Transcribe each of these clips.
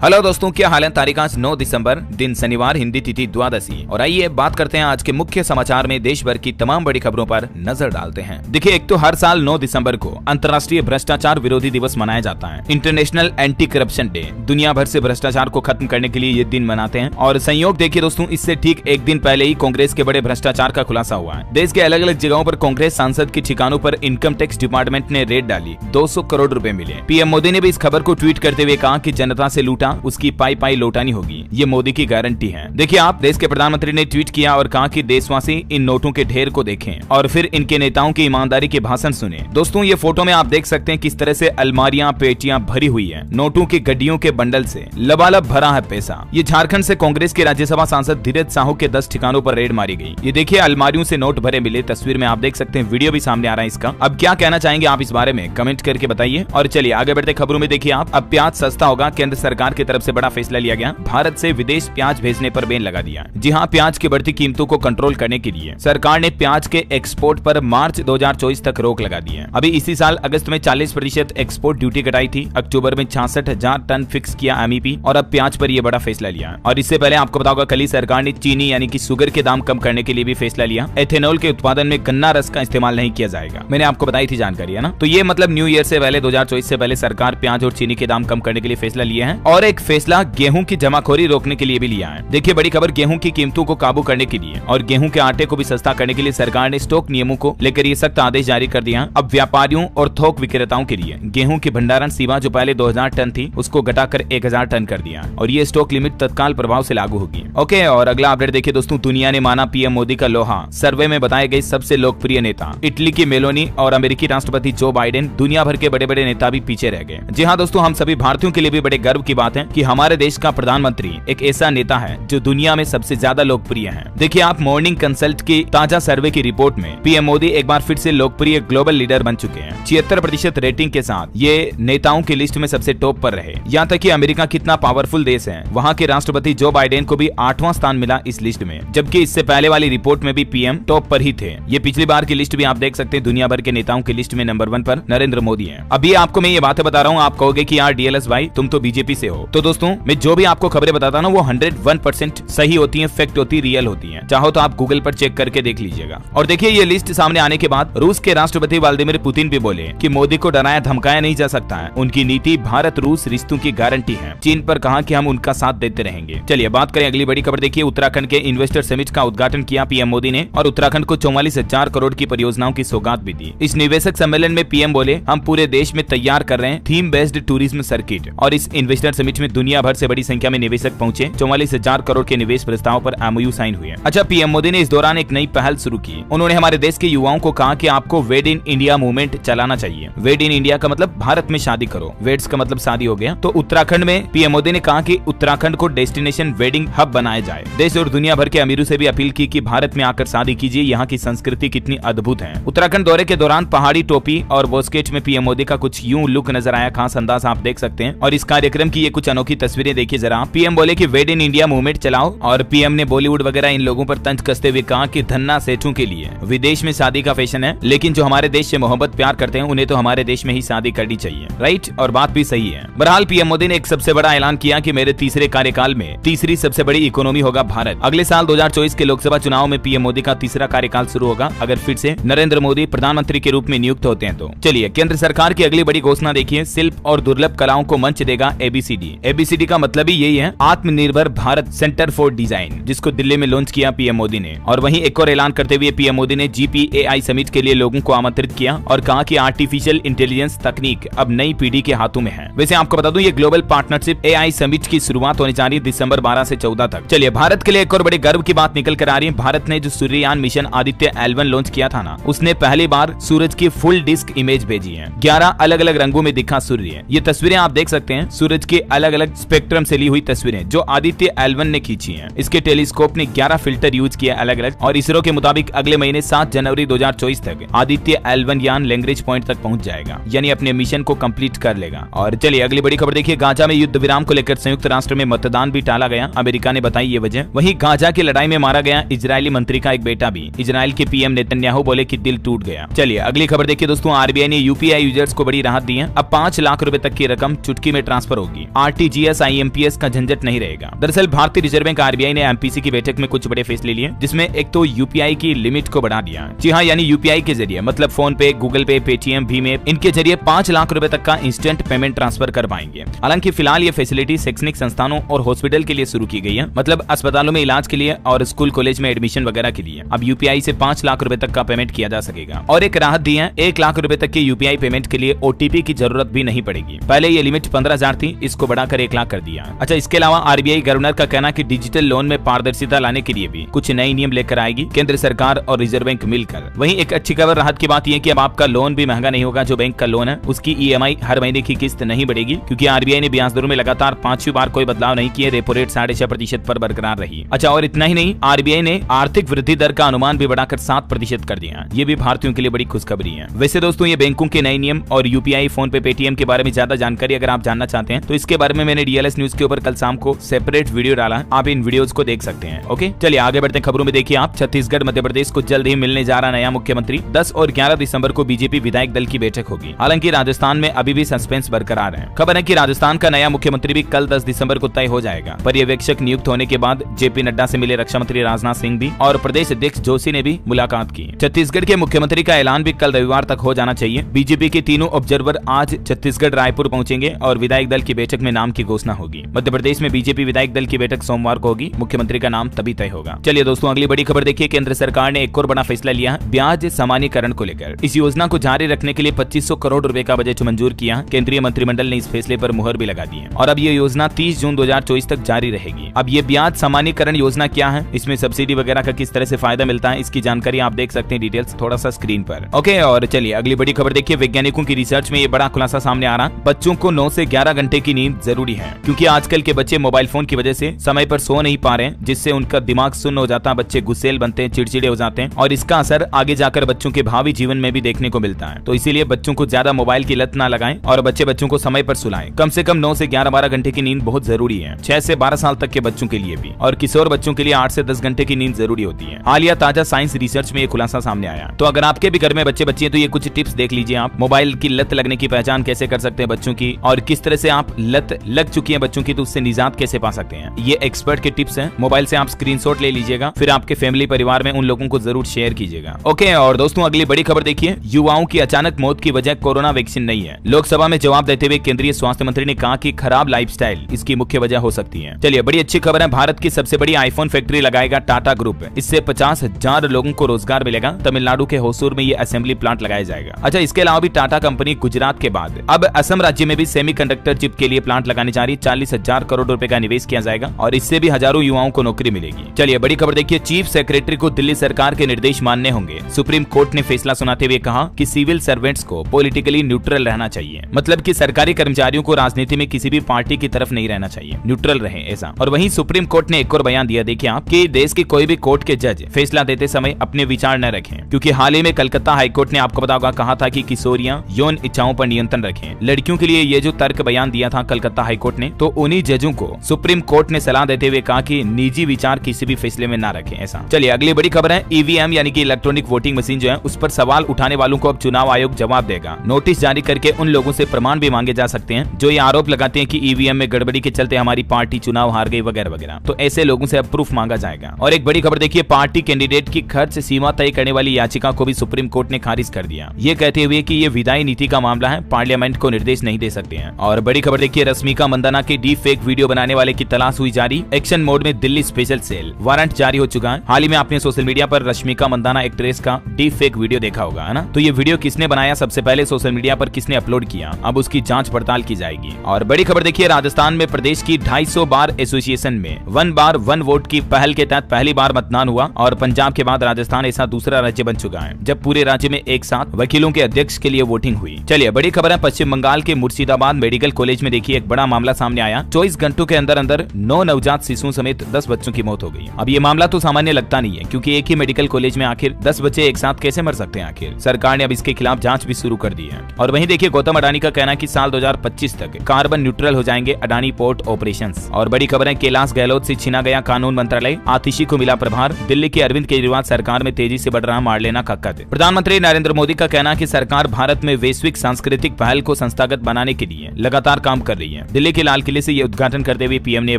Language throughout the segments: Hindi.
हेलो दोस्तों, क्या हाल है। तारीख आज 9 दिसंबर, दिन शनिवार, हिंदी तिथि द्वादशी। और आइए बात करते हैं आज के मुख्य समाचार में देश भर की तमाम बड़ी खबरों पर नजर डालते हैं। देखिए, एक तो हर साल 9 दिसंबर को अंतर्राष्ट्रीय भ्रष्टाचार विरोधी दिवस मनाया जाता है, इंटरनेशनल एंटी करप्शन डे। दुनिया भर से भ्रष्टाचार को खत्म करने के लिए ये दिन मनाते हैं। और संयोग देखिए दोस्तों, इससे ठीक एक दिन पहले ही कांग्रेस के बड़े भ्रष्टाचार का खुलासा हुआ है। देश के अलग अलग जगहों पर कांग्रेस सांसद के ठिकानों पर इनकम टैक्स डिपार्टमेंट ने रेड डाली, 200 करोड़ रुपए मिले। पीएम मोदी ने भी इस खबर को ट्वीट करते हुए कहा कि जनता से लूटा उसकी पाई पाई लौटानी होगी, ये मोदी की गारंटी है। देखिए, आप देश के प्रधानमंत्री ने ट्वीट किया और कहा कि देशवासी इन नोटों के ढेर को देखें और फिर इनके नेताओं की ईमानदारी के भाषण सुने। दोस्तों, ये फोटो में आप देख सकते हैं किस तरह से अलमारियां पेटियां भरी हुई है नोटों की गड्डियों के बंडल से, लबालब भरा है पैसा। ये झारखंड से कांग्रेस के राज्यसभा सांसद धीरज साहू के 10 ठिकानों पर रेड मारी गई। ये देखिए, अलमारियों से नोट भरे मिले। तस्वीर में आप देख सकते हैं, वीडियो भी सामने आ रहा है इसका। अब क्या कहना चाहेंगे आप इस बारे में कमेंट करके बताइए। और चलिए आगे बढ़ते खबरों में। देखिए आप, अब प्याज सस्ता होगा। केंद्र सरकार की तरफ से बड़ा फैसला लिया गया। भारत से विदेश प्याज भेजने पर बैन लगा दिया। जी हां, प्याज की बढ़ती कीमतों को कंट्रोल करने के लिए सरकार ने प्याज के एक्सपोर्ट पर मार्च 2024 तक रोक लगा दी है। अभी इसी साल अगस्त में 40% एक्सपोर्ट ड्यूटी घटाई थी। अक्टूबर में 66,000 टन फिक्स किया एमईपी और अब प्याज पर यह बड़ा फैसला लिया। और इससे पहले आपको बताऊंगा, कल ही सरकार ने चीनी यानी कि शुगर के दाम कम करने के लिए भी फैसला लिया। एथेनॉल के उत्पादन में गन्ना रस का इस्तेमाल नहीं किया जाएगा। मैंने आपको बताई थी जानकारी, है ना। तो ये मतलब न्यू ईयर से पहले 2024 से पहले सरकार प्याज और चीनी के दाम कम करने के लिए फैसला लिया है। और एक फैसला गेहूं की जमाखोरी रोकने के लिए भी लिया है। देखिए, बड़ी खबर, गेहूं की कीमतों को काबू करने के लिए और गेहूं के आटे को भी सस्ता करने के लिए सरकार ने स्टॉक नियमों को लेकर ये सख्त आदेश जारी कर दिया। अब व्यापारियों और थोक विक्रेताओं के लिए गेहूं की भंडारण सीमा जो पहले 2000 टन थी उसको घटाकर 1000 टन कर दिया और ये स्टॉक लिमिट तत्काल प्रभाव से लागू होगी। ओके, और अगला अपडेट देखिए दोस्तों, दुनिया ने माना पीएम मोदी का लोहा। सर्वे में बताए गए सबसे लोकप्रिय नेता इटली की मेलोनी और अमेरिकी राष्ट्रपति जो बाइडेन, दुनिया भर के बड़े बड़े नेता भी पीछे रह गए। जी हाँ दोस्तों, हम सभी भारतीयों के लिए भी बड़े गर्व की बात है कि हमारे देश का प्रधानमंत्री एक ऐसा नेता है जो दुनिया में सबसे ज्यादा लोकप्रिय है। देखिए आप, मॉर्निंग कंसल्ट की ताजा सर्वे की रिपोर्ट में पीएम मोदी एक बार फिर से लोकप्रिय ग्लोबल लीडर बन चुके हैं। 76% रेटिंग के साथ ये नेताओं की लिस्ट में सबसे टॉप पर रहे। यहाँ तक कि अमेरिका कितना पावरफुल देश है, वहाँ के राष्ट्रपति जो बाइडेन को भी 8वां स्थान मिला इस लिस्ट में, जबकि इससे पहले वाली रिपोर्ट में भी पीएम टॉप पर ही थे। ये पिछली बार की लिस्ट भी आप देख सकते हैं। दुनिया भर के नेताओं की लिस्ट में नंबर 1 पर नरेंद्र मोदी है। अभी आपको मैं ये बातें बता रहा हूँ, आप कहोगे कि यार डीएलएस भाई तुम तो बीजेपी से हो। तो दोस्तों, मैं जो भी आपको खबरें बताता हूँ वो 101% सही होती है, फैक्ट होती है, रियल होती है। चाहो तो आप गूगल पर चेक करके देख लीजिएगा। और देखिए, ये लिस्ट सामने आने के बाद रूस के राष्ट्रपति व्लादिमीर पुतिन भी बोले कि मोदी को डराया धमकाया नहीं जा सकता है। उनकी नीति भारत रूस रिश्तों की गारंटी है। चीन पर कहा कि हम उनका साथ देते रहेंगे। चलिए बात करें अगली बड़ी खबर। देखिए, उत्तराखंड के इन्वेस्टर समिट का उद्घाटन किया पीएम मोदी ने और उत्तराखंड को 44,000 करोड़ की परियोजनाओं की सौगात भी दी। इस निवेशक सम्मेलन में पीएम बोले, हम पूरे देश में तैयार कर रहे हैं थीम बेस्ड टूरिज्म सर्किट। और इस इन्वेस्टर समिट में दुनिया भर से बड़ी संख्या में निवेशक पहुंचे। 44,000 करोड़ के निवेश प्रस्ताव पर एमओयू साइन हुए। अच्छा, पीएम मोदी ने इस दौरान एक नई पहल शुरू की। उन्होंने हमारे देश के युवाओं को कहा कि आपको वेड इन इंडिया मूवमेंट चलाना चाहिए। वेड इन इंडिया का मतलब भारत में शादी करो, वेड्स का मतलब शादी हो गया। तो उत्तराखंड में पीएम मोदी ने कहा कि उत्तराखंड को डेस्टिनेशन वेडिंग हब बनाया जाए। देश और दुनिया भर के अमीरों से भी अपील की कि भारत में आकर शादी कीजिए, यहाँ की संस्कृति कितनी अद्भुत है। उत्तराखंड दौरे के दौरान पहाड़ी टोपी और वॉस्केट में पीएम मोदी का कुछ यूं लुक नजर आया, खास अंदाज आप देख सकते हैं। और इस कार्यक्रम की ये कुछ अनोखी तस्वीरें देखिए जरा। पीएम बोले कि वेड इन इंडिया मूवमेंट चलाओ और पीएम ने बॉलीवुड वगैरह इन लोगों पर तंज कसते हुए कहा कि धन्ना सेठों के लिए विदेश में शादी का फैशन है, लेकिन जो हमारे देश से मोहब्बत प्यार करते हैं उन्हें तो हमारे देश में ही शादी करनी चाहिए। राइट, और बात भी सही है। बहरहाल पीएम मोदी ने एक सबसे बड़ा ऐलान किया कि मेरे तीसरे कार्यकाल में तीसरी सबसे बड़ी इकोनॉमी होगा भारत। अगले साल 2024 के लोकसभा चुनाव में पीएम मोदी का तीसरा कार्यकाल शुरू होगा अगर फिर से नरेंद्र मोदी प्रधानमंत्री के रूप में नियुक्त होते हैं तो। चलिए, केंद्र सरकार की अगली बड़ी घोषणा देखिए, शिल्प और दुर्लभ कलाओं को मंच देगा एबीसीडी। एबीसीडी का मतलब ही यही है, आत्मनिर्भर भारत सेंटर फॉर डिजाइन, जिसको दिल्ली में लॉन्च किया पीएम मोदी ने। और वहीं एक और ऐलान करते हुए पीएम मोदी ने जीपीएआई समिट के लिए लोगों को आमंत्रित किया और कहा कि आर्टिफिशियल इंटेलिजेंस तकनीक अब नई पीढ़ी के हाथों में है। वैसे आपको बता दूं, ये ग्लोबल पार्टनरशिप एआई समिट की शुरुआत होने जा रही है दिसंबर 12 से 14 तक। चलिए, भारत के लिए एक और बड़े गर्व की बात निकल कर आ रही है। भारत ने जो सूर्ययान मिशन आदित्य L1 लॉन्च किया था ना, उसने पहली बार सूरज की फुल डिस्क इमेज भेजी है। 11 अलग अलग रंगों में दिखा सूर्य। ये तस्वीरें आप देख सकते हैं, सूरज के अलग अलग स्पेक्ट्रम से ली हुई तस्वीरें तस्वीरें जो आदित्य L1 ने खींची हैं। इसके टेलीस्कोप ने 11 फिल्टर यूज किया अलग अलग, और इसरो के मुताबिक अगले महीने 7 जनवरी 2024 तक आदित्य L1 यान लैंग्वेज पॉइंट तक पहुंच जाएगा, यानी अपने मिशन को कंप्लीट कर लेगा। और चलिए अगली बड़ी खबर देखिए, गाजा में युद्ध विराम को लेकर संयुक्त राष्ट्र में मतदान भी टाला गया, अमेरिका ने बताई ये वजह। वहीं गाजा की लड़ाई में मारा गया इजरायली मंत्री का एक बेटा भी। इजराइल के पीएम नेतन्याहू बोले कि दिल टूट गया। चलिए अगली खबर देखिए दोस्तों, आरबीआई ने यूपीआई यूजर्स को बड़ी राहत दी है। अब 5 लाख रुपए तक की रकम चुटकी में ट्रांसफर होगी। आरटीजीएस आईएमपीएस का झंझट नहीं रहेगा। दरअसल भारतीय रिजर्व बैंक आरबीआई ने एमपीसी की बैठक में कुछ बड़े फैसले लिए, जिसमें एक तो यूपीआई की लिमिट को बढ़ा दिया। जी हाँ, यानी यूपीआई के जरिए मतलब फोन पे, गूगल पे, पेटीएम, भीम ऐप, इनके जरिए 5 लाख रुपए तक का इंस्टेंट पेमेंट ट्रांसफर कर पाएंगे। हालांकि फिलहाल ये फैसिलिटी शैक्षणिक संस्थानों और हॉस्पिटल के लिए शुरू की गई है, मतलब अस्पतालों में इलाज के लिए और स्कूल कॉलेज में एडमिशन वगैरह के लिए। अब यूपीआई से 5 लाख रुपए तक का पेमेंट किया जा सकेगा। और एक राहत दी है, 1 लाख रुपए तक के यूपीआई पेमेंट के लिए ओटीपी की जरूरत भी नहीं पड़ेगी। पहले ये लिमिट 15,000 थी, इसको बढ़ाकर 1 लाख कर दिया। अच्छा, इसके अलावा आरबीआई गवर्नर का कहना कि डिजिटल लोन में पारदर्शिता लाने के लिए भी कुछ नए नियम लेकर आएगी केंद्र सरकार और रिजर्व बैंक मिलकर। वहीं एक अच्छी खबर राहत की बात यह कि अब आपका लोन भी महंगा नहीं होगा। जो बैंक का लोन है उसकी ईएमआई हर महीने की किस्त नहीं बढ़ेगी, क्योंकि आरबीआई ने ब्याज दरों में लगातार 5वीं बार कोई बदलाव नहीं किए। रेपो रेट 6.5% पर बरकरार रही। अच्छा, और इतना ही नहीं, आरबीआई ने आर्थिक वृद्धि दर का अनुमान भी बढ़ाकर 7% कर दिया। ये भी भारतीयों के लिए बड़ी खुशखबरी है। वैसे दोस्तों, ये बैंकों के नए नियम और यूपीआई, फोन पे, पेटीएम के बारे में ज्यादा जानकारी अगर आप जानना चाहते हैं तो इसके बारे में मैंने डीएलएस न्यूज के ऊपर कल शाम को सेपरेट वीडियो डाला है, आप इन वीडियोस को देख सकते हैं। ओके, चलिए आगे बढ़ते हैं खबरों में। देखिए आप, छत्तीसगढ़ मध्य प्रदेश को जल्द ही मिलने जा रहा नया मुख्यमंत्री। 10 और 11 दिसंबर को बीजेपी विधायक दल की बैठक होगी। हालांकि राजस्थान में अभी भी सस्पेंस बरकरार है। खबर है कि राजस्थान का नया मुख्यमंत्री भी कल 10 दिसंबर को तय हो जाएगा। पर्यवेक्षक नियुक्त होने के बाद जेपी नड्डा से मिले रक्षा मंत्री राजनाथ सिंह भी, और प्रदेश अध्यक्ष जोशी ने भी मुलाकात की। छत्तीसगढ़ के मुख्यमंत्री का ऐलान भी कल रविवार तक हो जाना चाहिए। बीजेपी के तीनों ऑब्जर्वर आज छत्तीसगढ़ रायपुर पहुंचेंगे और विधायक दल की बैठक में नाम की घोषणा होगी। मध्य प्रदेश में बीजेपी विधायक दल की बैठक सोमवार को होगी। मुख्यमंत्री का नाम तभी तय होगा। चलिए दोस्तों अगली बड़ी खबर देखिए, केंद्र सरकार ने एक और बड़ा फैसला लिया है ब्याज सामान्यीकरण को लेकर। इस योजना को जारी रखने के लिए 2500 करोड़ रुपए का बजट मंजूर किया। केंद्रीय मंत्रिमंडल ने इस फैसले पर मुहर भी लगा दी है और अब ये योजना 30 जून 2024 तक जारी रहेगी। अब ये ब्याज सामान्यीकरण योजना क्या है, इसमें सब्सिडी वगैरह का किस तरह से फायदा मिलता है, इसकी जानकारी आप देख सकते हैं डिटेल्स थोड़ा सा स्क्रीन पर। ओके, और चलिए अगली बड़ी खबर देखिए, वैज्ञानिकों की रिसर्च में ये बड़ा खुलासा सामने आ रहा है। बच्चों को 9 से 11 घंटे की नींद जरूरी है, क्योंकि आजकल के बच्चे मोबाइल फोन की वजह से समय पर सो नहीं पा रहे हैं, जिससे उनका दिमाग सुन्न हो जाता है, बच्चे गुस्सेल बनते हैं, चिड़चिड़े हो जाते हैं, और इसका असर आगे जाकर बच्चों के भावी जीवन में भी देखने को मिलता है। तो इसीलिए बच्चों को ज्यादा मोबाइल की लत ना लगाएं और बच्चों को समय पर सुलाएं। कम से कम 9 से 11-12 घंटे की नींद बहुत जरूरी है। 6 से 12 साल तक के बच्चों के लिए भी, और किशोर बच्चों के लिए 8 से 10 घंटे की नींद जरूरी होती है। हालिया ताजा साइंस रिसर्च में ये खुलासा सामने आया। तो अगर आपके भी घर में बच्चे हैं तो ये कुछ टिप्स देख लीजिए आप। मोबाइल की लत लगने की पहचान कैसे कर सकते हैं बच्चों की, और किस तरह से आप लत लग चुकी है बच्चों की तो उससे निजात कैसे पा सकते हैं। ये एक्सपर्ट के टिप्स हैं। मोबाइल से आप स्क्रीनशॉट ले लीजिएगा, फिर आपके फैमिली परिवार में उन लोगों को जरूर शेयर कीजिएगा। ओके, और दोस्तों अगली बड़ी खबर देखिए, युवाओं की अचानक मौत की वजह कोरोना वैक्सीन नहीं है। लोकसभा में जवाब देते हुए केंद्रीय स्वास्थ्य मंत्री ने कहा कि खराब लाइफस्टाइल इसकी मुख्य वजह हो सकती है। चलिए बड़ी अच्छी खबर है, भारत की सबसे बड़ी आईफोन फैक्ट्री लगाएगा टाटा ग्रुप। इससे 50,000 लोगों को रोजगार मिलेगा। तमिलनाडु के होसूर में ये असेंबली प्लांट लगाया जाएगा। अच्छा, इसके अलावा भी टाटा कंपनी गुजरात के बाद अब असम राज्य में भी सेमीकंडक्टर चिप के लिए प्लांट लगाने जा रही। 40,000 करोड़ रुपए का निवेश किया जाएगा और इससे भी हजारों युवाओं को नौकरी मिलेगी। चलिए बड़ी खबर देखिए, चीफ सेक्रेटरी को दिल्ली सरकार के निर्देश मानने होंगे। सुप्रीम कोर्ट ने फैसला सुनाते हुए कहा कि सिविल सर्वेंट्स को पॉलिटिकली न्यूट्रल रहना चाहिए, मतलब कि सरकारी कर्मचारियों को राजनीति में किसी भी पार्टी की तरफ नहीं रहना चाहिए, न्यूट्रल रहे ऐसा। और वहीं सुप्रीम कोर्ट ने एक और बयान दिया, देखिए आप, कि देश की कोई भी कोर्ट के जज फैसला देते समय अपने विचार न रखें, क्योंकि हाल ही में कलकत्ता हाईकोर्ट ने आपको पता होगा कहा था कि किशोरियां यौन इच्छाओं पर नियंत्रण रखें। लड़कियों के लिए ये जो तर्क बयान दिया था कलकत्ता हाईकोर्ट ने, तो उन्हीं जजों को सुप्रीम कोर्ट ने सलाह देते हुए कहा कि निजी विचार किसी भी फैसले में न रखें ऐसा। चलिए अगली बड़ी खबर है, ईवीएम यानी कि इलेक्ट्रॉनिक वोटिंग मशीन जो है उस पर सवाल उठाने वालों को अब चुनाव आयोग जवाब देगा। नोटिस जारी करके उन लोगों से प्रमाण भी मांगे जा सकते हैं जो ये आरोप लगाते हैं कि ईवीएम में गड़बड़ी के चलते हमारी पार्टी चुनाव हार गई वगैरह वगैरह। तो ऐसे लोगों से अब प्रूफ मांगा जाएगा। और एक बड़ी खबर देखिए, पार्टी कैंडिडेट की खर्च सीमा तय करने वाली याचिका को भी सुप्रीम कोर्ट ने खारिज कर दिया, ये कहते हुए कि ये विधायी नीति का मामला है, पार्लियामेंट को निर्देश नहीं दे सकते हैं। और बड़ी खबर देखिए, रश्मिका मंदाना की डीप फेक वीडियो बनाने वाले की तलाश हुई जारी। एक्शन मोड में दिल्ली स्पेशल सेल, वारंट जारी हो चुका है। हाल ही में आपने सोशल मीडिया पर रश्मिका मंदाना एक्ट्रेस का डीप फेक वीडियो देखा होगा, है ना। तो ये वीडियो किसने बनाया, सबसे पहले सोशल मीडिया पर किसने अपलोड किया, अब उसकी जांच पड़ताल की जाएगी। और बड़ी खबर देखिए, राजस्थान में प्रदेश की 250 बार एसोसिएशन में 1 बार 1 वोट की पहल के तहत पहली बार मतदान हुआ और पंजाब के बाद राजस्थान ऐसा दूसरा राज्य बन चुका है जब पूरे राज्य में एक साथ वकीलों के अध्यक्ष के लिए वोटिंग हुई। चलिए बड़ी खबर है, पश्चिम बंगाल के मुर्शिदाबाद मेडिकल कॉलेज में देखिए एक बड़ा मामला सामने आया। 24 घंटों के अंदर अंदर 9 नवजात शिशुओं समेत 10 बच्चों की मौत हो गई। अब ये मामला तो सामान्य लगता नहीं है, क्योंकि एक ही मेडिकल कॉलेज में आखिर 10 बच्चे एक साथ कैसे मर सकते हैं। आखिर सरकार ने अब इसके खिलाफ जांच भी शुरू कर दी है। और वहीं देखिए गौतम अडानी का कहना है कि साल 2025 तक कार्बन न्यूट्रल हो जाएंगे अडानी पोर्ट ऑपरेशंस। और बड़ी खबर है, कैलाश गहलोत से छीना गया कानून मंत्रालय, आतिशी को मिला प्रभार। दिल्ली के अरविंद केजरीवाल सरकार में तेजी से बढ़ रहा मार लेना का कद। प्रधानमंत्री नरेंद्र मोदी का कहना है कि सरकार भारत में वैश्विक सांस्कृतिक पहल को संस्थागत बनाने के लिए लगातार काम कर रही है। दिल्ली के लाल किले से ये उद्घाटन करते हुए पीएम ने ये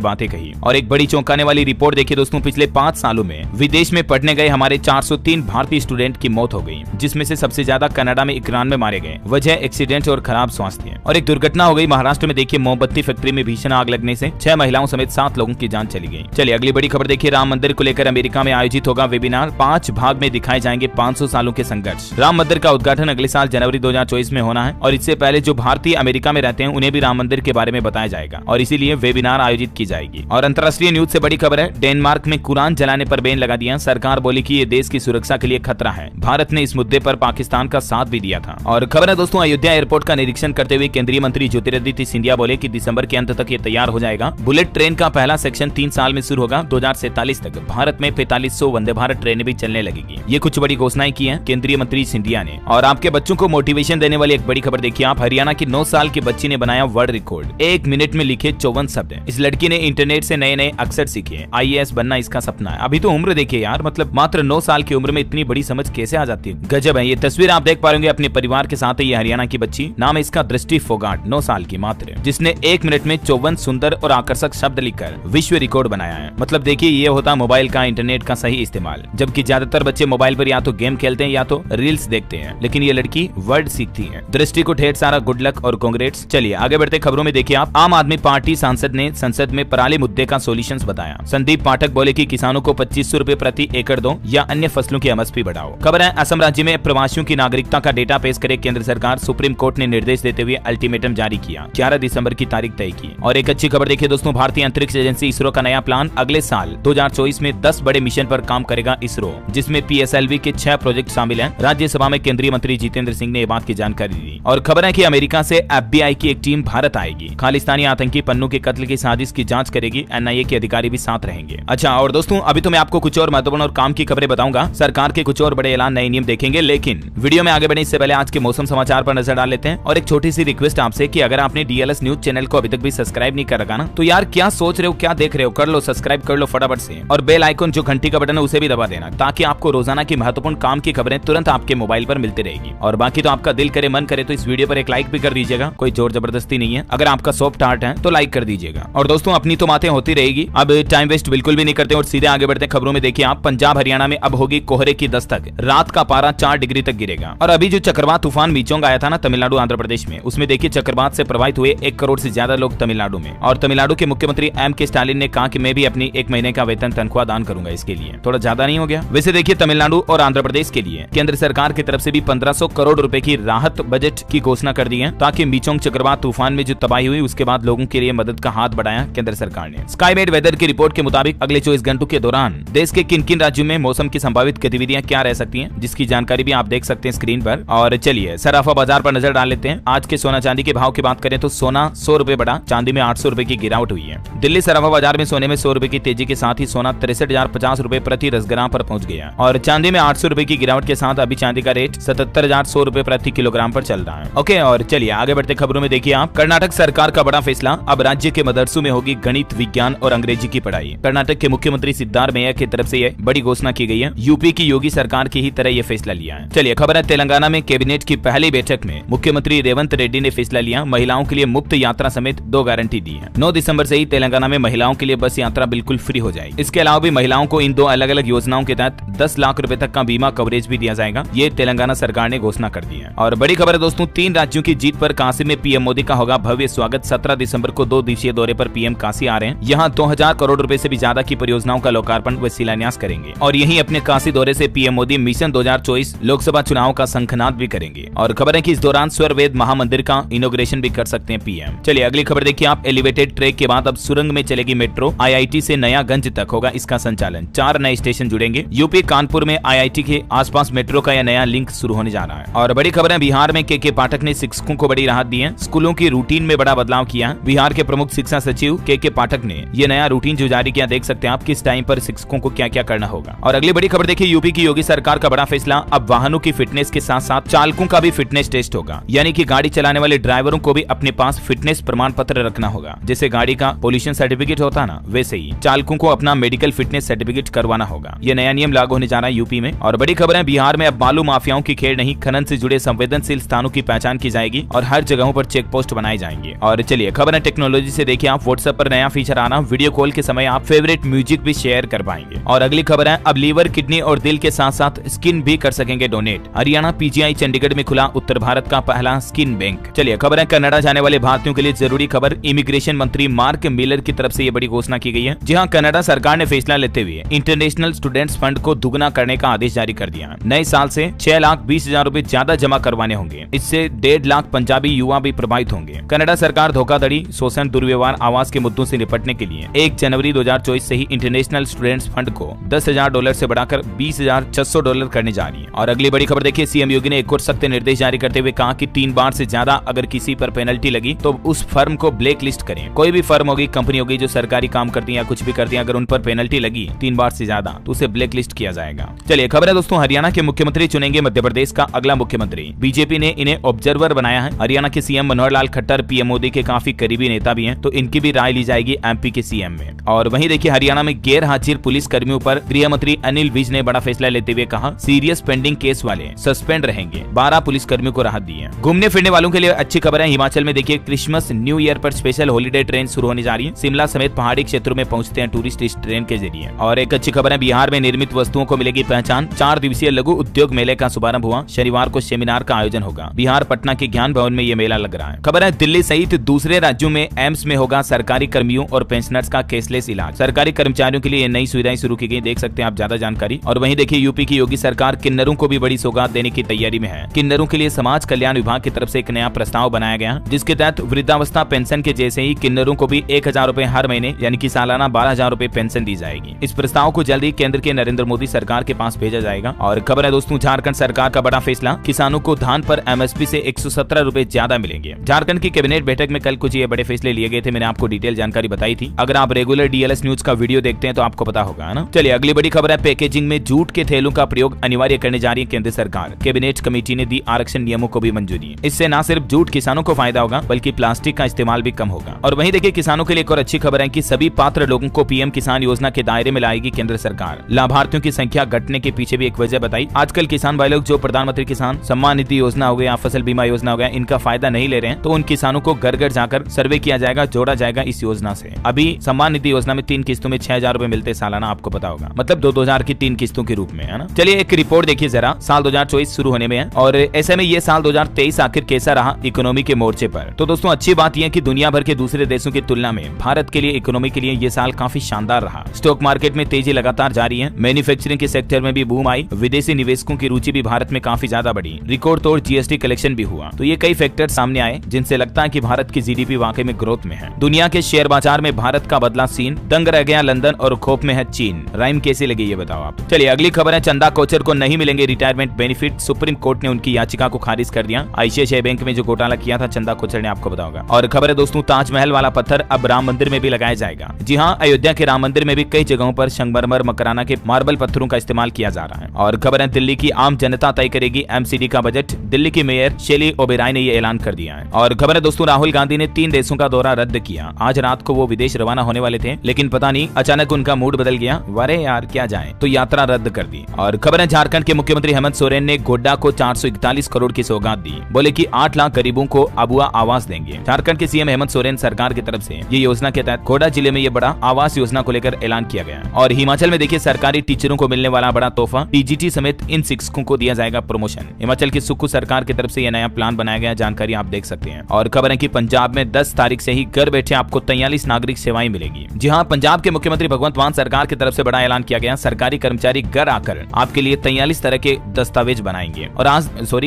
बातें कही। और एक बड़ी चौंकाने वाली रिपोर्ट देखिए दोस्तों, पिछले 5 सालों में विदेश में पढ़ने गए हमारे 403 भारतीय स्टूडेंट की मौत हो गई, जिसमें से सबसे ज्यादा कनाडा में 91 मारे गए। वजह एक्सीडेंट और खराब स्वास्थ्य। और एक दुर्घटना हो गई महाराष्ट्र में, देखिए मोमबत्ती फैक्ट्री में भीषण आग लगने से 6 महिलाओं समेत 7 लोगों की जान चली गई। चलिए अगली बड़ी खबर देखिए, राम मंदिर को लेकर अमेरिका में आयोजित होगा वेबिनार, 5 भाग में दिखाए जाएंगे 500 सालों के संघर्ष। राम मंदिर का उद्घाटन अगले साल जनवरी 2024 में होना है, और इससे पहले जो भारतीय अमेरिका में रहते हैं उन्हें भी राम मंदिर के बारे में बताया जाएगा, और इसीलिए वेबिनार आयोजित की जाएगी। और अंतर्राष्ट्रीय न्यूज से बड़ी खबर है, डेनमार्क में कुरान जलाने पर बैन लगा दिया। सरकार बोली कि ये देश की सुरक्षा के लिए खतरा है। भारत ने इस मुद्दे पर पाकिस्तान का साथ भी दिया था। और खबर है दोस्तों, अयोध्या एयरपोर्ट का निरीक्षण करते हुए केंद्रीय मंत्री ज्योतिरादित्य सिंधिया बोले कि दिसंबर के अंत तक ये तैयार हो जाएगा। बुलेट ट्रेन का पहला सेक्शन 3 साल में शुरू होगा। 2047 तक भारत में 4500 वंदे भारत ट्रेनें भी चलने लगेगी। ये कुछ बड़ी घोषणाएं की हैं केंद्रीय मंत्री सिंधिया ने। और आपके बच्चों को मोटिवेशन देने वाली एक बड़ी खबर देखिए आप, हरियाणा की 9 साल की बच्ची ने बनाया वर्ल्ड रिकॉर्ड, 1 मिनट में लिखे 54 शब्द। इस लड़की ने इंटरनेट से नए नए अक्षर सीखे। IAS बनना इसका सपना है। अभी तो उम्र देखिए यार, मतलब मात्र 9 साल की उम्र में इतनी बड़ी समझ कैसे आ जाती है, गजब है। ये तस्वीर आप देख पाएंगे अपने परिवार के साथ है। ये हरियाणा की बच्ची, नाम है इसका दृष्टि फोगाट, 9 साल की मात्र, जिसने 1 मिनट में 54 सुंदर और आकर्षक शब्द लिखकर विश्व रिकॉर्ड बनाया है। मतलब देखिए ये होता मोबाइल का, इंटरनेट का सही इस्तेमाल। जबकि ज्यादातर बच्चे मोबाइल पर या तो गेम खेलते हैं या तो रील्स देखते हैं, लेकिन ये लड़की वर्ड सीखती है। दृष्टि को ढेर सारा गुड लक और कांग्रेट्स। चलिए आगे बढ़ते खबरों में देखिए आप, आम आदमी पार्टी सांसद ने संसद में पराली मुद्दे का सोल्यूशन बताया। संदीप पाठक बोले कि किसानों को 2500 रुपए प्रति एकड़ दो या अन्य फसलों की MSP बढ़ाओ। खबर है, असम राज्य में प्रवासियों की नागरिकता का डेटा पेश करे केंद्र सरकार। सुप्रीम कोर्ट ने निर्देश देते हुए अल्टीमेटम जारी किया, 11 दिसंबर की तारीख तय की। और एक अच्छी खबर देखिए दोस्तों, भारतीय अंतरिक्ष एजेंसी इसरो का नया प्लान, अगले साल 2024 में 10 बड़े मिशन पर काम करेगा इसरो, जिसमें PSLV के 6 प्रोजेक्ट शामिल हैं। राज्यसभा में केंद्रीय मंत्री जितेंद्र सिंह ने ये बात की जानकारी दी। और खबर है कि अमेरिका से FBI की एक टीम भारत आएगी, खालिस्तानी आतंकी पन्नू के कत्ल की साजिश की जांच करेगी। NIA के अधिकारी भी साथ रहेंगे। अच्छा और दोस्तों, अभी तो मैं आपको कुछ और महत्वपूर्ण और काम की खबरें बताऊंगा, सरकार के कुछ और बड़े ऐलान, नए नियम देखेंगे, लेकिन वीडियो में आगे बढ़ने इससे पहले आज के मौसम समाचार पर नजर डाल लेते हैं। और एक छोटी सी रिक्वेस्ट आपसे कि अगर आपने DLS न्यूज चैनल को अभी तक भी सब्सक्राइब नहीं कर रखा ना, तो यार क्या सोच रहे हो, क्या देख रहे हो, कर लो, सब्सक्राइब कर लो फटाफट से। और बेल आइकन जो घंटी का बटन है उसे भी दबा देना, ताकि आपको रोजाना की महत्वपूर्ण काम की खबरें तुरंत आपके मोबाइल पर मिलती रहेगी। और बाकी तो आपका दिल करे मन करे तो इस वीडियो पर एक लाइक भी कर दीजिएगा, कोई जोर जबरदस्ती नहीं है। अगर आपका सॉफ्ट हार्ट है तो लाइक कर दीजिएगा। और दोस्तों अपनी तो बातें होती रहेगी, अब टाइम वेस्ट बिल्कुल भी नहीं करते और सीधे आगे बढ़ते खबरों में देखिए आप, पंजाब हरियाणा में अब होगी कोहरे की दस्तक, रात का पारा 4 डिग्री तक गिरेगा। और अभी जो चक्रवात तूफान मीचोंग आया था ना तमिलनाडु आंध्र प्रदेश में, उसमें देखिए चक्रवात से प्रभावित हुए 1 करोड़ से ज्यादा लोग तमिलनाडु में। और तमिलनाडु के मुख्यमंत्री M.K. स्टालिन ने कहा कि मैं भी अपनी 1 महीने का वेतन तनख्वाह दान करूंगा, इसके लिए थोड़ा ज्यादा नहीं हो गया। वैसे देखिए तमिलनाडु और आंध्र प्रदेश के लिए केंद्र सरकार की तरफ से भी 1500 करोड़ रुपए की राहत बजट की घोषणा कर दी है, ताकि मीचोंग चक्रवात तूफान में जो तबाही हुई उसके बाद लोगों के लिए मदद का हाथ बढ़ाया केंद्र सरकार ने। स्काईमेट वेदर की रिपोर्ट के मुताबिक अगले 24 घंटों के दौरान देश के किन किन राज्यों में मौसम की संभावित गतिविधियां क्या रह सकती हैं, जिसकी जानकारी भी आप देख सकते हैं स्क्रीन पर। और चलिए सराफा बाजार पर नजर डाल लेते हैं। आज के सोना चांदी के भाव की बात करें तो सोना 100 रुपए बढ़ा, चांदी में 800 रुपए की गिरावट हुई है। दिल्ली सराफा बाजार में सोने में 100 रुपए की तेजी के साथ ही सोना 63,050 रुपए प्रति 10 ग्राम पर पहुंच गया। और चांदी में 800 रुपए की गिरावट के साथ अभी चांदी का रेट 77,100 रुपए प्रति किलोग्राम पर चल रहा है। ओके और चलिए आगे बढ़ते खबरों में देखिए आप, कर्नाटक सरकार का बड़ा फैसला, अब राज्य के मदरसों में होगी गणित, विज्ञान और अंग्रेजी की पढ़ाई। कर्नाटक के मुख्यमंत्री सिद्धारमैया की तरफ से यह बड़ी घोषणा की गई है। यूपी की योगी सरकार की ही तरह यह फैसला लिया है। चलिए खबर है, तेलंगाना में कैबिनेट की पहली बैठक में मुख्यमंत्री रेवंत रेड्डी ने फैसला लिया, महिलाओं के लिए मुफ्त यात्रा समेत 2 गारंटी दी है। 9 दिसंबर से ही तेलंगाना में महिलाओं के लिए बस यात्रा बिल्कुल फ्री हो जाएगी। इसके अलावा भी महिलाओं को इन 2 अलग अलग योजनाओं के तहत 10 लाख रुपए तक का बीमा कवरेज भी दिया जाएगा। ये तेलंगाना सरकार ने घोषणा कर दी है। और बड़ी खबर है दोस्तों, 3 राज्यों की जीत पर काशी में पीएम मोदी का होगा भव्य स्वागत। 17 दिसंबर को 2 दिवसीय दौरे पर पीएम काशी आ रहे हैं। यहाँ 2000 करोड़ रुपए से भी ज्यादा की परियोजनाओं का लोकार्पण व शिलान्यास करेंगे। और यहीं अपने काशी दौरे से पीएम मोदी मिशन 2024 लोकसभा चुनाव का शंखनाद भी करेंगे। और खबर है कि इस दौरान स्वरवेद महामंदिर का इनॉग्रेशन भी कर सकते हैं पीएम। चलिए अगली खबर देखिए आप, एलिवेटेड ट्रैक के बाद अब सुरंग में चलेगी मेट्रो। IIT से नयागंज तक होगा इसका संचालन, 4 नए स्टेशन जुड़ेंगे। यूपी कानपुर में IIT के आसपास मेट्रो का यह नया लिंक शुरू होने जा रहा है। और बड़ी खबर है, बिहार में के पाठक ने शिक्षकों को बड़ी राहत दी है, स्कूलों की रूटीन में बड़ा बदलाव किया। बिहार के प्रमुख शिक्षा सचिव के पाठक ने ये नया रूटीन जो जारी किया, देख सकते हैं आप किस टाइम पर शिक्षकों को क्या क्या करना होगा। और अगली बड़ी खबर देखिए, यूपी की योगी सरकार का बड़ा फैसला, अब वाहनों की फिटनेस के साथ साथ चालकों का भी फिटनेस टेस्ट होगा। यानी कि गाड़ी चलाने वाले ड्राइवरों को भी अपने पास फिटनेस प्रमाण पत्र रखना होगा। जैसे गाड़ी का पोल्यूशन सर्टिफिकेट होता है ना, वैसे ही चालकों को अपना मेडिकल फिटनेस सर्टिफिकेट करवाना होगा। ये नया नियम लागू होने जा रहा है यूपी में। और बड़ी खबर है, बिहार में अब बालू माफियाओं की खेल नहीं, खनन से जुड़े संवेदनशील स्थानों की पहचान की जाएगी और हर जगहों पर चेक पोस्ट बनाए जाएंगे। और चलिए खबर है टेक्नोलॉजी से, देखिए आप व्हाट्सएप पर नया फीचर आना, वीडियो कॉल के समय आप फेवरेट म्यूजिक भी शेयर कर पाएंगे। और अगली खबर है, अब लीवर, किडनी और दिल के साथ साथ स्किन भी कर सकेंगे डोनेट। हरियाणा पीजीआई चंडीगढ़ में खुला उत्तर भारत का पहला स्किन बैंक। चलिए खबर है, कनाडा जाने वाले भारतीयों के लिए जरूरी खबर, इमिग्रेशन मंत्री मार्क मिलर की तरफ से ये बड़ी घोषणा की गई है। जी हां, कनाडा सरकार ने फैसला लेते हुए इंटरनेशनल स्टूडेंट्स फंड को दुगना करने का आदेश जारी कर दिया। नए साल से 6,20,000 रुपए ज्यादा जमा करवाने होंगे। इससे 1.5 लाख पंजाबी युवा भी प्रभावित होंगे। कनाडा सरकार धोखाधड़ी, शोषण, दुर्व्यवहार, आवास के मुद्दों से निपटने के लिए 1 जनवरी 2024 से ही इंटरनेशनल स्टूडेंट्स फंड को $10,000 से बढ़ाकर $20,600 करने जा रही है। और अगली बड़ी खबर देखिए, सीएम योगी ने एक और सख्त निर्देश जारी करते हुए कहा कि 3 बार से ज्यादा अगर किसी पर पेनल्टी लगी तो उस फर्म को ब्लैक लिस्ट करें। कोई भी फर्म होगी, कंपनी होगी जो सरकारी काम करती है या कुछ भी करती है, अगर उन पर पेनल्टी लगी 3 बार से ज्यादा तो उसे ब्लैक लिस्ट किया जाएगा। चलिए खबर है दोस्तों, हरियाणा के मुख्यमंत्री चुनेंगे मध्य प्रदेश का अगला मुख्यमंत्री। बीजेपी ने इन्हें ऑब्जर्वर बनाया है। हरियाणा के सीएम मनोहर लाल खट्टर पीएम मोदी के काफी करीबी नेता भी हैं, तो इनकी भी राय ली जाएगी एमपी के सीएम में। और वहीं देखिए, हरियाणा में गैर हाजिर पुलिस कर्मियों पर गृह मंत्री अनिल विज ने बड़ा फैसला लेते हुए कहा, सीरियस पेंडिंग केस वाले सस्पेंड रहेंगे। 12 पुलिस कर्मियों को राहत दी है। घूमने फिरने वालों के लिए अच्छी खबर है, हिमाचल में देखिए क्रिसमस न्यू ईयर पर स्पेशल हॉलीडे ट्रेन शुरू होने जा रही है। शिमला समेत पहाड़ी क्षेत्रों में पहुंचते हैं टूरिस्ट इस ट्रेन के जरिए। और एक अच्छी खबर है, बिहार में निर्मित वस्तुओं को मिलेगी पहचान। 4 दिवसीय लघु उद्योग मेले का शुभारंभ हुआ। शनिवार को सेमिनार का आयोजन होगा। बिहार पटना के ज्ञान भवन में ये मेला लग रहा है। खबर है, दिल्ली सहित दूसरे राज्यों में एम्स में होगा सरकारी कर्मियों और पेंशनर्स का कैशलेस इलाज। सरकारी कर्मचारियों के लिए ये नई सुविधाएं शुरू की गई, देख सकते हैं आप ज्यादा जानकारी। और वहीं देखिए, यूपी की योगी सरकार किन्नरों को भी बड़ी सौगात देने की तैयारी में है। किन्नरों के लिए समाज कल्याण विभाग की तरफ से एक नया प्रस्ताव बनाया गया, जिसके तहत वृद्धावस्था पेंशन के जैसे ही किन्नरों को भी 1,000 रुपए हर महीने यानी कि सालाना 12,000 रुपए पेंशन दी जाएगी। इस प्रस्ताव को जल्दी केंद्र के नरेंद्र मोदी सरकार के पास भेजा जाएगा। और खबर है दोस्तों, झारखंड सरकार का बड़ा फैसला, किसानों को धान पर एमएसपी से 117 रुपए ज्यादा मिलेंगे। झारखंड की कैबिनेट बैठक में कल कुछ ये बड़े फैसले लिए गए थे, मैंने आपको डिटेल जानकारी बताई थी। अगर आप रेगुलर डीएलएस न्यूज का वीडियो देखते हैं तो आपको पता होगा, है ना। चलिए अगली बड़ी खबर है, पैकेजिंग में जूट के थैलों का प्रयोग अनिवार्य करने जा रही है केंद्र सरकार। कैबिनेट कमेटी ने दी आरक्षण नियमों को भी मंजूरी। इससे न सिर्फ जूट किसानों को फायदा होगा बल्कि प्लास्टिक का इस्तेमाल भी कम होगा। और वहीं देखिए, किसानों के लिए एक और अच्छी खबर है कि सभी पात्र लोगों को पीएम किसान योजना के दायरे में लाएगी केंद्र सरकार। लाभार्थियों की संख्या घटने के पीछे भी एक वजह बताई। आजकल किसान भाई लोग जो प्रधानमंत्री किसान सम्मान निधि योजना हो गया, फसल बीमा योजना हो गया, इनका फायदा नहीं ले रहे हैं, तो उन किसानों को घर घर जाकर सर्वे किया जाएगा, जोड़ा जाएगा इस योजना से। अभी सम्मान निधि योजना में 3 किस्तों में 6,000 रुपए मिलते सालाना, आपको पता होगा, मतलब 2,000 की 3 किस्तों के रूप में, है ना। चलिए एक रिपोर्ट देखिए जरा, साल 2024 शुरू होने में है और ऐसे में ये साल 2023 आखिर कैसा रहा इकोनॉमी के मोर्चे पर। तो दोस्तों अच्छी बात यह कि दुनिया भर के दूसरे देशों की तुलना में भारत के लिए इकोनॉमी के लिए ये साल काफी शानदार रहा। स्टॉक मार्केट में तेजी लगातार जारी है, मैन्युफैक्चरिंग के सेक्टर में भी बूम आई, विदेशी निवेशकों की रुचि भी भारत में काफी ज्यादा बढ़ी, रिकॉर्ड तोड़ जीएसटी कलेक्शन भी हुआ। तो ये कई फैक्टर सामने आए जिनसे लगता है कि भारत की जीडीपी वाकई में ग्रोथ में है। दुनिया के शेयर बाजार में भारत का बदला सीन, दंग रह गया लंदन और खौफ में है चीन। राइम कैसी लगी ये बताओ आप। चलिए अगली खबर है, चंदा कोचर को नहीं मिलेंगे रिटायरमेंट बेनिफिट, सुप्रीम कोर्ट ने उनकी याचिका को खारिज कर दिया। आईसीआईसीआई बैंक में जो घोटाला किया था चंदा कोचर ने, आपको पता होगा। और खबर है दोस्तों, ताजमहल वाला पत्थर अब राम मंदिर में भी लगाया जाएगा। जी हाँ, अयोध्या के राम मंदिर में भी कई जगहों पर संगमरमर, मकराना के मार्बल पत्थरों का इस्तेमाल किया जा रहा है। और खबर है, दिल्ली की आम जनता तय करेगी एमसीडी का बजट, दिल्ली की मेयर शेली ओबेराय ने ये ऐलान कर दिया है। और खबर है दोस्तों, राहुल गांधी ने 3 देशों का दौरा रद्द किया। आज रात को वो विदेश रवाना होने वाले थे, लेकिन पता नहीं अचानक उनका मूड बदल गया, वारे यार क्या जाए, तो यात्रा रद्द कर दी। और खबर है, झारखंड के मुख्यमंत्री हेमंत सोरेन ने गोड्डा को 441 करोड़ की सौगात दी, बोले कि 8 लाख गरीबों को अबुआ आवास देंगे। झारखंड के सीएम हेमंत सोरेन सरकार की तरफ से ये योजना के तहत गोड्डा जिले में ये बड़ा आवास योजना को लेकर ऐलान किया गया। और हिमाचल में देखिए, सरकारी टीचरों को मिलने वाला बड़ा तोहफा, टीजीटी समेत इन शिक्षकों को दिया जाएगा प्रमोशन। हिमाचल की सुक्खू सरकार की तरफ से यह नया प्लान बनाया गया, जानकारी आप देख सकते हैं। और खबर है कि पंजाब में 10 तारीख से ही घर बैठे आपको 43 नागरिक सेवाएं मिलेगी। जी हाँ, पंजाब के मुख्यमंत्री भगवंत मान सरकार की तरफ से बड़ा ऐलान किया गया। सरकारी कर्मचारी घर आकर आपके लिए 43 तरह के दस्तावेज बनाएंगे। और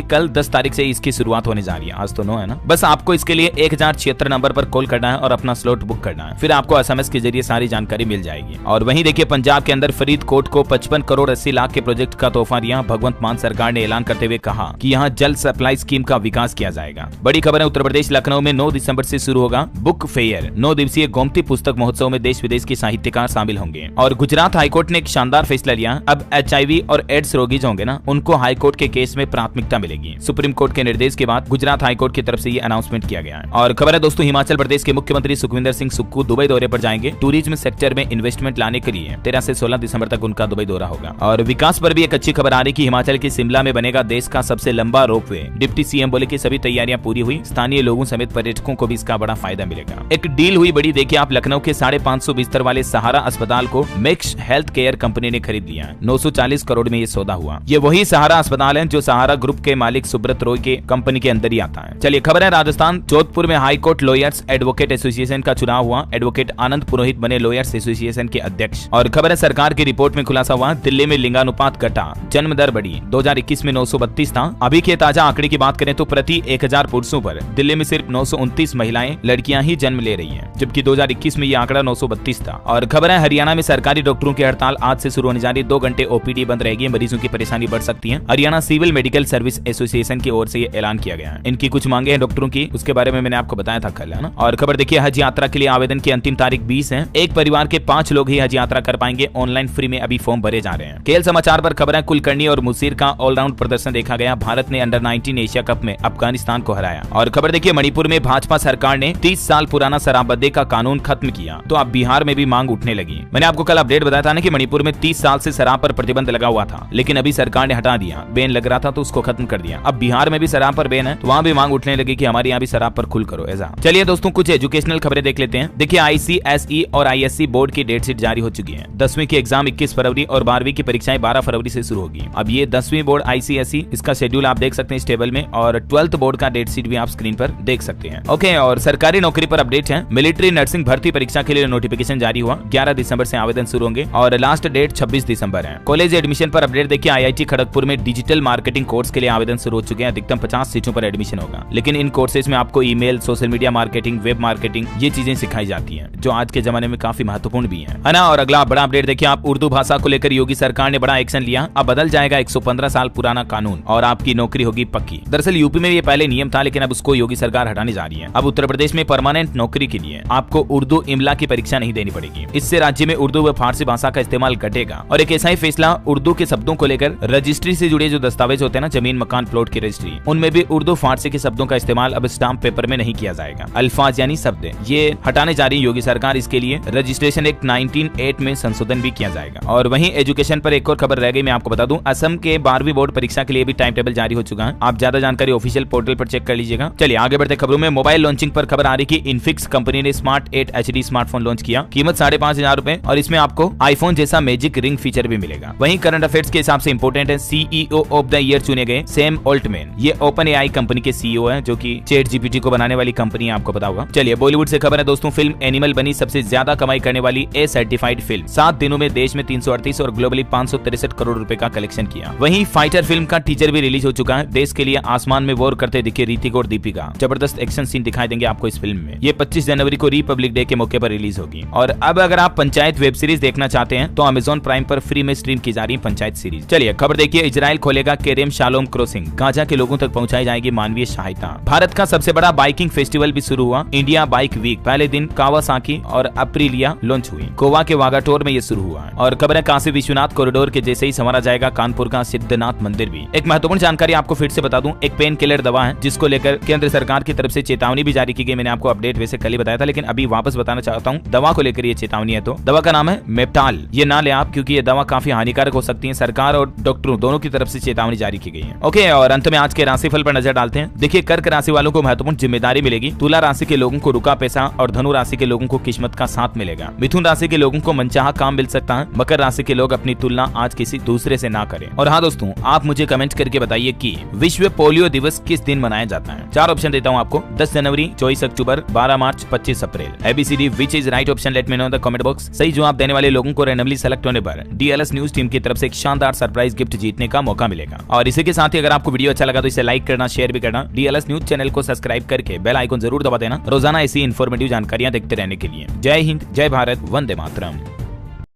कल 10 तारीख से इसकी शुरुआत होने जा रही है, आज तो 9 है ना। बस आपको इसके लिए 1076 नंबर पर कॉल करना है और अपना स्लॉट बुक करना है, फिर आपको एसएमएस के जरिए सारी जानकारी मिल जाएगी। और वहीं देखिए, पंजाब के अंदर फरीदकोट को 55 करोड़ 80 लाख के प्रोजेक्ट का तोहफा दिया। भगवंत मान सरकार ने ऐलान करते हुए कहा कि यहाँ जल सप्लाई स्कीम का विकास किया जाएगा। बड़ी खबर है, उत्तर प्रदेश लखनऊ में 9 दिसंबर से शुरू होगा बुक फेयर 9 दिवसीय गोमती पुस्तक महोत्सव में देश विदेश के साहित्यकार शामिल होंगे। और गुजरात हाईकोर्ट ने एक शानदार फैसला लिया, अब HIV और एड्स रोगी जो होंगे ना, उनको हाईकोर्ट के केस में प्राथमिकता मिलेगी। सुप्रीम कोर्ट के निर्देश के बाद गुजरात हाईकोर्ट की तरफ से ये अनाउंसमेंट किया गया है। और खबर है दोस्तों, हिमाचल प्रदेश के मुख्यमंत्री सुखविंदर सिंह सुक्खू दुबई दौरे पर जाएंगे। टूरिज्म सेक्टर में इन्वेस्टमेंट लाने के लिए 13 से 16 दिसंबर तक उनका दुबई दौरा होगा। और विकास पर भी एक अच्छी खबर आ रही कि हिमाचल के शिमला में बनेगा देश का सबसे लंबा रोपवे। डिप्टी CM बोले कि सभी तैयारियां पूरी हुई, स्थानीय लोगों समेत पर्यटकों को भी इसका बड़ा फायदा मिलेगा। एक डील हुई बड़ी, देखिए आप, लखनऊ के 550 बिस्तर वाले सहारा अस्पताल को मैक्स हेल्थ केयर कंपनी ने खरीद लिया। 940 करोड़ में ये सौदा हुआ। ये वही सहारा अस्पताल है जो सहारा ग्रुप के मालिक सुब्रत रॉय के कंपनी के अंदर ही आता है। चलिए खबर है, राजस्थान जोधपुर में high court lawyers advocate association का चुनाव हुआ। एडवोकेट आनंद पुरोहित बने लॉयर्स एसोसिएशन के अध्यक्ष। और खबर है, सरकार की रिपोर्ट में खुलासा हुआ, दिल्ली में लिंगानुपात घटा, जन्म दर बढ़ी। 2021 में 932 था। अभी के ताजा आंकड़े की बात करें तो प्रति 1000 पुरुषों पर दिल्ली में सिर्फ 929 महिलाएं लड़कियां ही जन्म ले रही हैं, जबकि 2021 में ये आंकड़ा 932 था। और खबर है, हरियाणा में सरकारी डॉक्टरों की हड़ताल आज से शुरू होने जा रही। 2 घंटे OPD बंद रहेगी, मरीजों की परेशानी बढ़ सकती है। Haryana civil medical service association की ओर से ये ऐलान किया गया है। इनकी कुछ मांगे हैं डॉक्टरों की, उसके बारे में मैंने आपको बताया था कल, है ना। और खबर देखिए, हज यात्रा के लिए आवेदन की अंतिम तारीख 20 है। एक परिवार के 5 लोग ही हज यात्रा कर पाएंगे। ऑनलाइन फ्री में अभी फॉर्म भरे जा रहे हैं। खेल समाचार पर खबर है, कुलकर्णी और मुसीर का ऑलराउंड प्रदर्शन देखा गया। भारत ने अंडर 19 एशिया कप में अफगानिस्तान को हराया। और खबर देखिए, मणिपुर में भाजपा सरकार ने 30 साल पुराना शराबबंदी का कानून खत्म किया, तो अब बिहार में भी मांग उठने लगी। मैंने आपको कल अपडेट बताया था ना कि मणिपुर में 30 साल से शराब पर प्रतिबंध लगा हुआ था, लेकिन अभी सरकार ने हटा दिया। बैन लग रहा था तो उसको खत्म कर दिया। अब बिहार में भी शराब पर बैन है, तो वहाँ भी मांग उठने लगी कि हमारे यहाँ भी शराब पर खुल करो ऐसा। चलिए दोस्तों, कुछ एजुकेशनल खबरें देख लेते हैं। देखिए, ICSE और ISC बोर्ड की डेट शीट जारी हो चुकी है। 10वीं की एग्जाम 21 फरवरी और 12वीं की परीक्षाएं 12 फरवरी से शुरू होगी। अब ये 10वीं बोर्ड ICSE, इसका शेड्यूल आप देख सकते हैं इस टेबल में, और 12th बोर्ड का डेट शीट भी आप स्क्रीन पर देख सकते हैं। ओके, और सरकारी नौकरी पर अपडेट है। मिलिट्री नर्सिंग भर्ती परीक्षा के लिए नोटिफिकेशन जारी हुआ। 11 दिसंबर से आवेदन शुरू होंगे और लास्ट डेट 26 दिसंबर है। कॉलेज एडमिशन पर अपडेट देखिए, IIT खड़गपुर में डिजिटल मार्केटिंग कोर्स के लिए आवेदन शुरू हो चुके हैं। अधिकतम 50 सीटों पर एडमिशन होगा, लेकिन इन कोर्सेज में आपको email, social media marketing, web marketing, ये चीजें सिखाई जाती हैं, जो आज के जमाने में काफी महत्वपूर्ण भी है ना। और अगला बड़ा अपडेट देखिए आप, उर्दू भाषा को लेकर योगी सरकार ने बड़ा एक्शन लिया। अब बदल जाएगा 115 साल पुराना कानून और आपकी नौकरी होगी पक्की। दरअसल यूपी में ये पहले नियम था, लेकिन अब उसको योगी सरकार हटाने जा रही है। अब उत्तर प्रदेश में परमानेंट नौकरी के लिए आपको उर्दू इमला की परीक्षा नहीं देनी पड़ेगी। इससे राज्य में उर्दू व फारसी भाषा का इस्तेमाल घटेगा। और एक ऐसा ही फैसला उर्दू के शब्दों को लेकर, रजिस्ट्री से जुड़े जो दस्तावेज होते हैं ना, जमीन, मकान, प्लॉट की रजिस्ट्री, उनमें भी उर्दू फारसी के शब्दों का इस्तेमाल अब स्टाम्प पेपर में नहीं किया जाएगा। अल्फाज यानी शब्द, ये हटाने जा रही योगी सरकार। इसके लिए रजिस्ट्रेशन एक्ट 1908 में संशोधन भी किया जाएगा। और वहीं एजुकेशन पर एक और खबर रह गई, मैं आपको बता दूं, असम के 12वीं बोर्ड परीक्षा के लिए भी टाइम टेबल जारी हो चुका है। आप ज्यादा जानकारी ऑफिशियल पोर्टल पर चेक कर लीजिएगा। चलिए आगे बढ़ते खबरों में। मोबाइल लॉन्चिंग पर खबर आ रही कि इनफिक्स कंपनी ने स्मार्ट 8 HD स्मार्टफोन लॉन्च किया। कीमत 5,500 रुपए और इसमें आपको आईफोन जैसा मैजिक रिंग फीचर भी मिलेगा। वहीं करंट अफेयर्स के हिसाब से इंपोर्टेंट है, CEO ऑफ द ईयर चुने गए सैम ऑल्टमैन। ये OpenAI कंपनी के CEO है, जो कि ChatGPT को बनाने वाली कंपनी है, आपको पता होगा। चलिए बॉलीवुड से खबर है दोस्तों, फिल्म एनिमल बनी सबसे ज्यादा कमाई करने वाली A सर्टिफाइड फिल्म। 7 दिनों में देश में 338 और ग्लोबली 563 करोड़ रुपए का कलेक्शन किया। वहीं फाइटर फिल्म का टीजर भी रिलीज हो चुका है। देश के लिए आसमान में वॉर करते दिखे ऋतिक और दीपिका। जबरदस्त एक्शन सीन दिखाई देंगे आपको इस फिल्म में। ये 25 जनवरी को रिपब्लिक डे के मौके पर रिलीज होगी। और अब अगर आप पंचायत वेब सीरीज देखना चाहते हैं तो अमेजॉन प्राइम पर फ्री में स्ट्रीम की जा रही है पंचायत सीरीज। चलिए खबर देखिए, इजराइल खोलेगा केरेम शालोम क्रॉसिंग। गाजा के लोगों तक पहुंचाई जाएगी मानवीय सहायता। भारत का सबसे बड़ा बाइकिंग फेस्टिवल भी शुरू हुआ, इंडिया बाइक वीक। पहले दिन कावासाकी और अप्रीलिया लॉन्च हुई। गोवा के वागाटोर में ये शुरू हुआ। और खबर है, काशी विश्वनाथ कॉरिडोर के जैसे ही संवारा जाएगा कानपुर का सिद्धनाथ मंदिर भी। एक महत्वपूर्ण जानकारी आपको फिर से बता दूं, एक पेन किलर दवा है जिसको लेकर केंद्र सरकार की तरफ से चेतावनी भी जारी की गई। मैंने आपको अपडेट वैसे कल ही बताया था, लेकिन अभी वापस बताना चाहता हूं, दवा को लेकर ये चेतावनी है। तो दवा का नाम है मेप्टाल। ये ना ले आप, क्योंकि ये दवा काफी हानिकारक हो सकती है। सरकार और डॉक्टरों दोनों की तरफ से चेतावनी जारी की गई है। ओके, और अंत में आज के राशिफल पर नजर डालते हैं। देखिए, कर्क राशि वालों को महत्वपूर्ण जिम्मेदारी मिलेगी। तुला राशि के लोगों को रुका पैसा और धनु राशि के लोगों को किस्मत का साथ मिलेगा। मिथुन राशि के लोगों को मनचाहा काम मिल सकता है। मकर राशि के लोग अपनी तुलना आज किसी दूसरे से ना करें। और हाँ दोस्तों, आप मुझे कमेंट करके बताइए कि विश्व पोलियो दिवस किस दिन मनाया जाता है। 4 ऑप्शन देता हूँ आपको, 10 जनवरी, 24 अक्टूबर, 12 मार्च, 25 अप्रैल। ABCD which is right option, let me know in the comment box. सही जवाब देने वाले लोगों को रैंडमली सेलेक्ट होने पर DLS न्यूज टीम की तरफ से एक शानदार सरप्राइज गिफ्ट जीतने का मौका मिलेगा। और इसी के साथ ही अगर आपको वीडियो अच्छा लगा तो इसे लाइक करना, शेयर भी करना। DLS न्यूज चैनल को सब्सक्राइब करके बेल आइकन जरूर दबा देना, रोजाना ऐसी इन्फॉर्मेटिव जानकारियां देखते रहने के लिए। जय हिंद, जय भारत, वंदे मातरम।